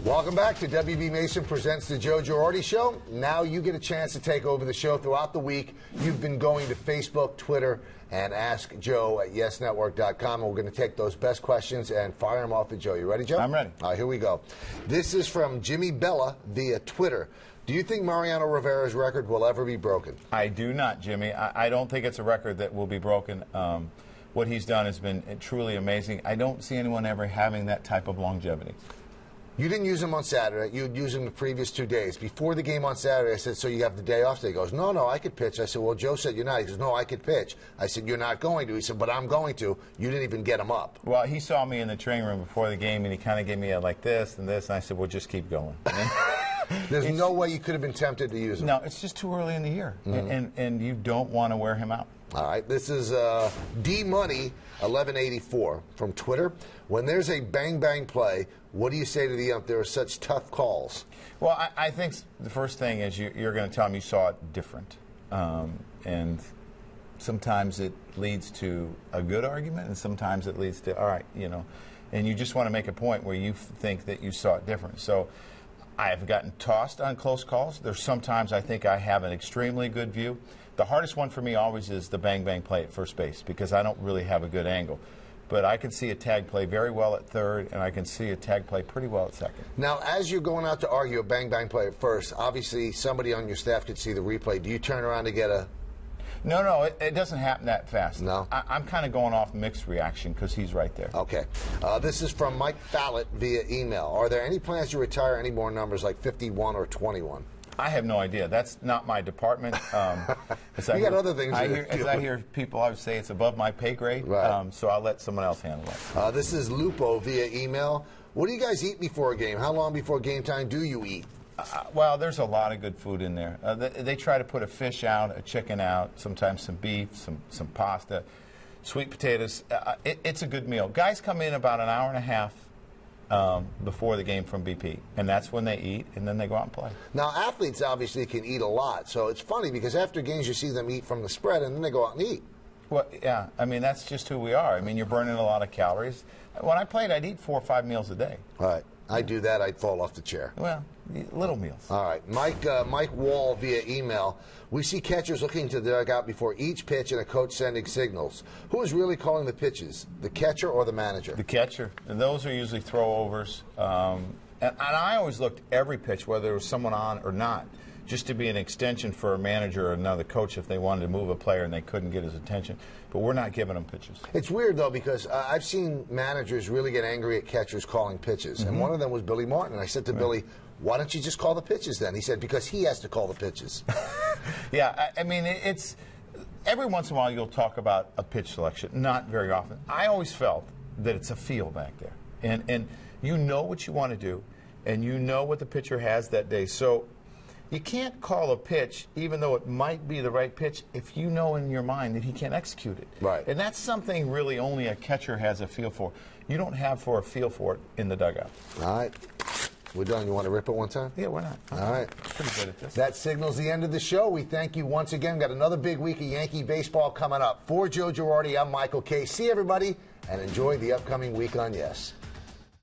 Welcome back to WB Mason Presents the Joe Girardi Show. Now you get a chance to take over the show throughout the week. You've been going to Facebook, Twitter, and Ask Joe at YesNetwork.com. And we're going to take those best questions and fire them off at Joe. You ready, Joe? I'm ready. All right, here we go. This is from Jimmy Bella via Twitter. Do you think Mariano Rivera's record will ever be broken? I do not, Jimmy. I don't think it's a record that will be broken. What he's done has been truly amazing. I don't see anyone ever having that type of longevity. You didn't use him on Saturday. You'd use him the previous 2 days. Before the game on Saturday, I said, so you have the day off today? He goes, no, I could pitch. I said, well, Joe said you're not. He goes, no, I could pitch. I said, you're not going to. He said, but I'm going to. You didn't even get him up. Well, he saw me in the training room before the game, and he kind of gave me a like this and this, and I said, well, just keep going. There's no way you could have been tempted to use him. No, it's just too early in the year, and you don't want to wear him out. All right, this is D-Money1184 from Twitter. When there's a bang-bang play, what do you say to the ump? There are such tough calls. Well, I think the first thing is you're going to tell him you saw it different. And sometimes it leads to a good argument, and sometimes it leads to, all right, and you just want to make a point where you think that you saw it different. So I have gotten tossed on close calls. There's sometimes I think I have an extremely good view. The hardest one for me always is the bang-bang play at first base because I don't really have a good angle. But I can see a tag play very well at third, and I can see a tag play pretty well at second. Now, as you're going out to argue a bang-bang play at first, obviously somebody on your staff could see the replay. Do you turn around to get a... No, it doesn't happen that fast. No? I'm kind of going off mixed reaction because he's right there. Okay. This is from Mike Fallett via email. Are there any plans to retire any more numbers like 51 or 21? I have no idea. That's not my department. You got other things. As I hear people, I would say it's above my pay grade, right. So I'll let someone else handle it. This is Lupo via email. What do you guys eat before a game? How long before game time do you eat? Well, there's a lot of good food in there. They try to put a fish out, a chicken out, sometimes some beef, some pasta, sweet potatoes. It's a good meal. Guys come in about an hour and a half before the game from BP, and that's when they eat, and then they go out and play. Now, athletes obviously can eat a lot, so it's funny because after games you see them eat from the spread, and then they go out and eat. Well, yeah, I mean, that's just who we are. I mean, you're burning a lot of calories. When I played, I'd eat 4 or 5 meals a day. All right. I do that, I'd fall off the chair. Well, little meals. All right. Mike Wall via email. We see catchers looking to the dugout before each pitch and a coach sending signals. Who is really calling the pitches, the catcher or the manager? The catcher. And those are usually throwovers. And I always looked every pitch, whether there was someone on or not, just to be an extension for a manager or another coach if they wanted to move a player and they couldn't get his attention. But we're not giving them pitches. It's weird, though, because I've seen managers really get angry at catchers calling pitches. And one of them was Billy Martin. And I said to Billy, why don't you just call the pitches then? He said, because he has to call the pitches. Yeah, I mean, it's every once in a while you'll talk about a pitch selection. Not very often. I always felt that it's a feel back there. And you know what you want to do, and you know what the pitcher has that day. So you can't call a pitch, even though it might be the right pitch, if you know in your mind that he can't execute it. Right. And that's something really only a catcher has a feel for. You don't have a feel for it in the dugout. All right. We're done. You want to rip it one time? Yeah, why not? All right. Pretty good at this. That signals the end of the show. We thank you once again. Got another big week of Yankee baseball coming up. For Joe Girardi, I'm Michael Kay. See everybody, and enjoy the upcoming week on Yes.